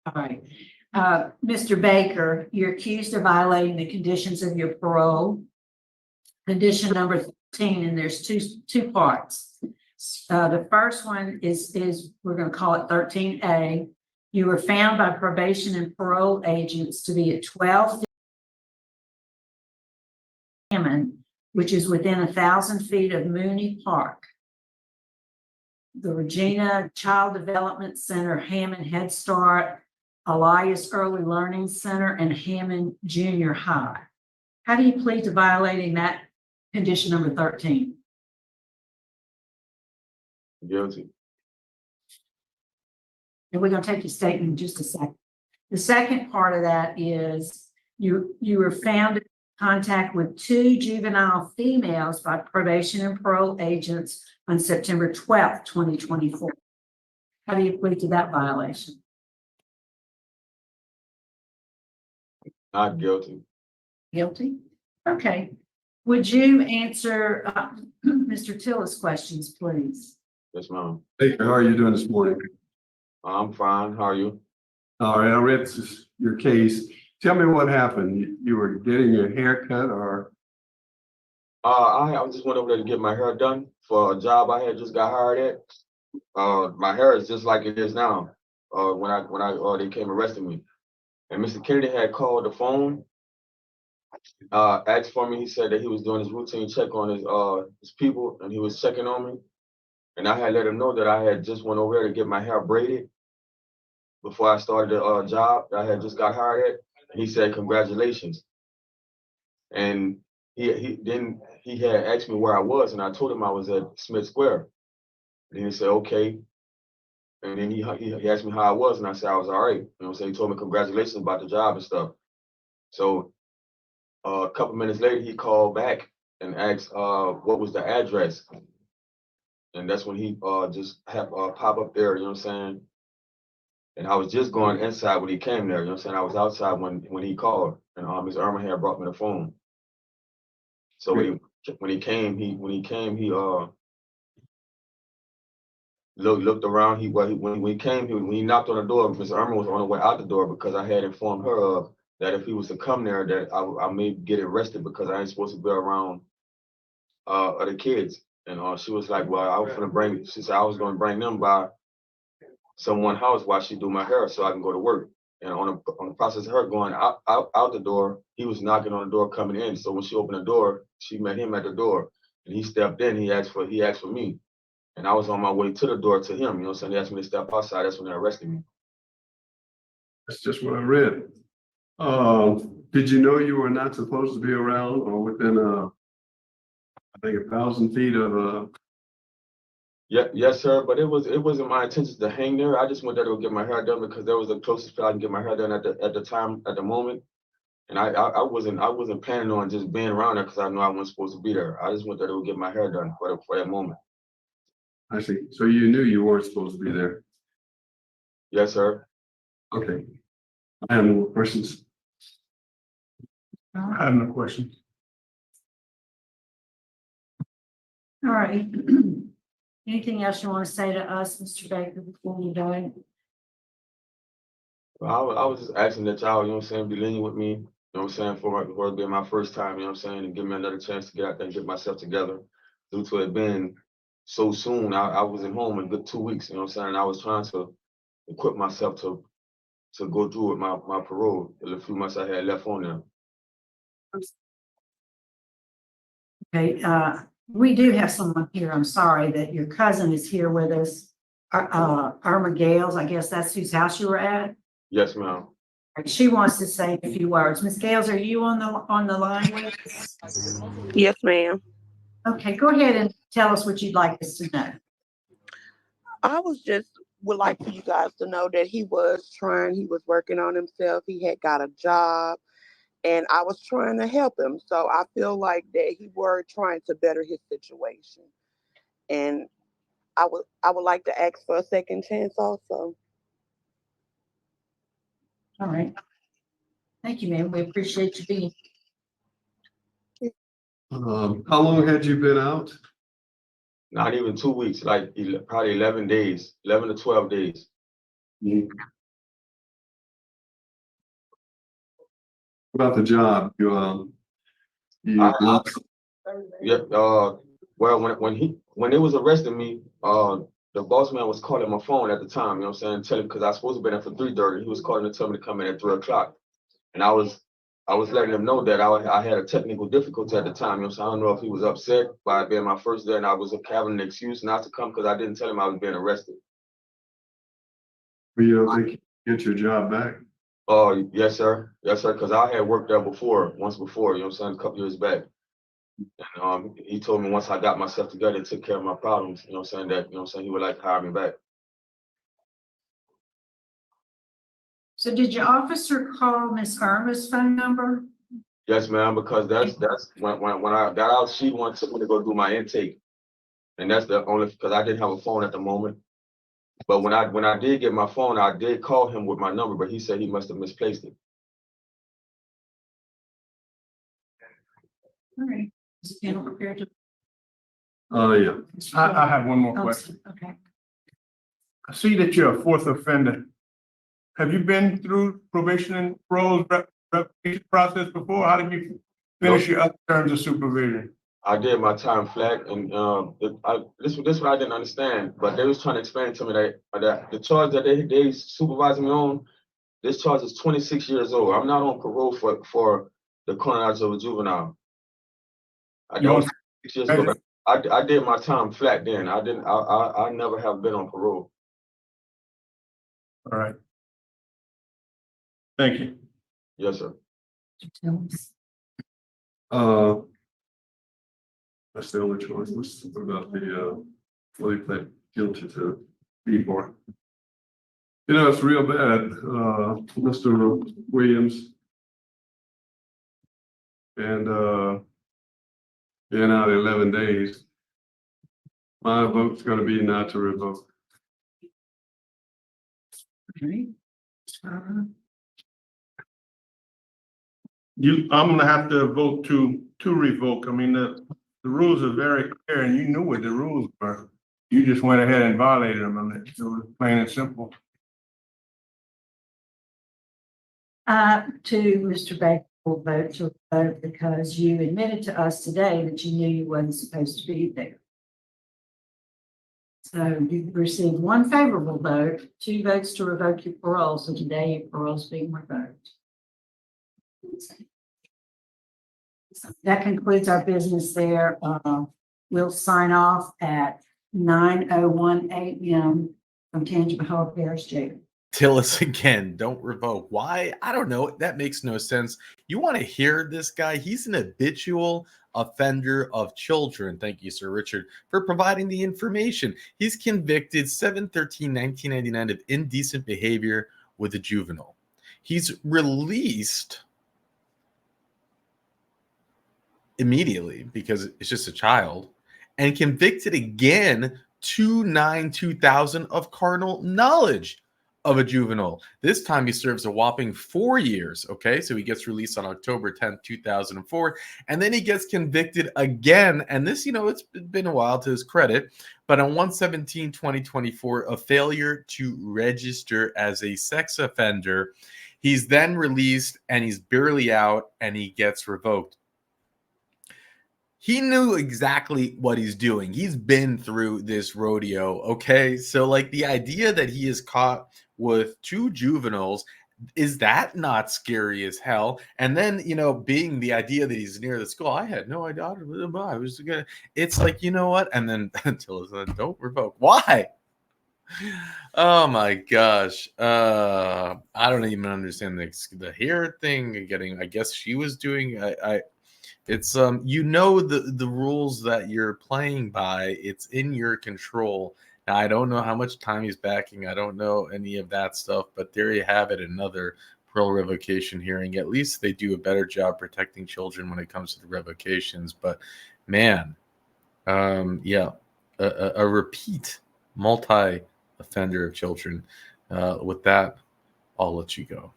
All right. Mr. Baker, you're accused of violating the conditions of your parole. Condition number 13, and there's two parts. The first one is we're going to call it 13A. You were found by probation and parole agents to be at 12 Hammond, which is within 1,000 feet of Mooney Park, the Regina Child Development Center, Hammond Head Start, Elias Early Learning Center, and Hammond Junior High. How do you plead to violating that condition number 13? Guilty. And we're going to take your statement in just a second. The second part of that is you were found in contact with 2 juvenile females by probation and parole agents on September 12th, 2024. How do you plead to that violation? Not guilty. Guilty? Okay. Would you answer Mr. Tilla's questions, please? Yes, ma'am. Baker, how are you doing this morning? I'm fine. How are you? All right, I read your case. Tell me what happened. You were getting your hair cut or? I just went over there to get my hair done for a job I had just got hired at. My hair is just like it is now. When they came arresting me, and Mr. Kennedy had called the phone, asked for me. He said that he was doing his routine check on his people, and he was checking on me. And I had let him know that I had just went over there to get my hair braided before I started the job that I had just got hired at. He said, "Congratulations." And he had asked me where I was, and I told him I was at Smith Square. And he said, "Okay." And then he asked me how I was, and I said I was all right. You know what I'm saying? He told me congratulations about the job and stuff. So a couple minutes later, he called back and asked what was the address. And that's when he just had pop up there, you know what I'm saying? And I was just going inside when he came there, you know what I'm saying? I was outside when he called, and Ms. Irma had brought me the phone. So when he came, he looked around. When he knocked on the door, Ms. Irma was on the way out the door because I had informed her of that if he was to come there, that I may get arrested because I ain't supposed to be around other kids. And she was like, "Well, she said I was going to bring them by someone's house while she do my hair so I can go to work." And on the process of her going out the door, he was knocking on the door coming in. So when she opened the door, she met him at the door, and he stepped in. He asked for me, and I was on my way to the door to him. You know what I'm saying? He asked me to step outside. That's when they arrested me. That's just what I read. Did you know you were not supposed to be around or within I think 1,000 feet of Yes, sir. But it wasn't my intention to hang there. I just went there to get my hair done because that was the closest spot I can get my hair done at the moment. And I wasn't planning on just being around there because I know I wasn't supposed to be there. I just went there to get my hair done for that moment. I see. So you knew you weren't supposed to be there. Yes, sir. Okay. I have no more questions. All I have no questions. right. Anything else you want to say to us, Mr. Baker, before we go? Well, I was just asking that y'all, you know what I'm saying, be lenient with me, you know what I'm saying, for it being my first time, you know what I'm saying, and give me another chance to get out there and get myself together. Due to it being so soon, I wasn't home in a good 2 weeks, you know what I'm saying, and I was trying to equip myself to go through with my parole, the few months I had left on there. Okay, we do have someone here. I'm sorry that your cousin is here with us. Irma Gales, I guess that's whose house you were at. Yes, ma'am. She wants to say a few words. Ms. Gales, are you on the line with us? Yes, ma'am. Okay, go ahead and tell us what you'd like us to know. I would like for you guys to know that he was working on himself. He had got a job and I was trying to help him. So I feel like that he were trying to better his situation. And I would like to ask for a second chance also. All right. Thank you, ma'am. We appreciate you being here. How long had you been out? Not even 2 weeks, like probably 11 days, 11 to 12 days. about the job? You I, yeah, well, when they was arresting me, the boss man was calling my phone at the time, you know what I'm saying, telling because I was supposed to be there for 3:30. He was calling to tell me to come in at 3 o'clock. And I was letting him know that I had a technical difficulty at the time. You know, so I don't know if he was upset by it being my first day and I was having an excuse not to come because I didn't tell him I was being arrested. you don't think you get your job back? Oh, yes, sir. Yes, sir. Because I had worked there once before, you know what I'm saying, a couple years back. And he told me once I got myself together and took care of my problems, you know what I'm saying, that, you know what I'm saying, he would like to hire me back. So did your officer call Miss Irma's phone number? Yes, ma'am, because that's when I got out, she wanted me to go do my intake. And that's the only, because I didn't have a phone at the moment. But when I did get my phone, I did call him with my number, but he said he must have misplaced it. All right. Is the panel prepared to? Yeah. I have one more Oh, question. okay. I see that you're a fourth offender. Have you been through probation and parole revocation process before? How did you finish your other terms of supervision? I did my time flat, and this what I didn't understand. But they was trying to explain to me that the charge that they supervising me on, this charge is 26 years old. I'm not on parole for the criminality of a juvenile. I You don't. on- 6 years ago, but I did my time flat then. I never have been on parole. All right. Thank you. Yes, sir. That's the only choice. What's about the what he pled guilty to before? You know, it's real bad, Mr. Williams. And in out 11 days, my vote's gonna be not to revoke. I'm gonna have to vote to revoke. I mean, the rules are very clear and you knew what the rules were. You just went ahead and violated them. I mean, it was plain and simple. To Mr. Baker will vote to vote because you admitted to us today that you knew you wasn't supposed to be there. So you received one favorable vote, 2 votes to revoke your parole. So today your parole is being revoked. That concludes our business there. We'll sign off at 9:01 a.m. from Tangipahoa Hope Parish Jail. Tillis again, don't revoke. Why? I don't know. That makes no sense. You want to hear this guy? He's an habitual offender of children. Thank you, Sir Richard, for providing the information. He's convicted 7/13/1999 of indecent behavior with a juvenile. He's released immediately because it's just a child, and convicted again 2/9/2000 of carnal knowledge of a juvenile. This time he serves a whopping 4 years. Okay, so he gets released on October 10th, 2004, and then he gets convicted again. And this, it's been a while to his credit, but on 1/17/2024, a failure to register as a sex offender. He's then released and he's barely out and he gets revoked. He knew exactly what he's doing. He's been through this rodeo, okay? So, like, the idea that he is caught with 2 juveniles, is that not scary as hell? And then, being the idea that he's near the school, I had no idea. I was gonna. It's like, you know what? And then until don't revoke. Why? Oh my gosh. I don't even understand the hair thing. I guess she was doing. It's the rules that you're playing by. It's in your control. Now, I don't know how much time he's backing. I don't know any of that stuff, but there you have it, another parole revocation hearing. At least they do a better job protecting children when it comes to the revocations. But man, a repeat multi-offender of children. With that, I'll let you go.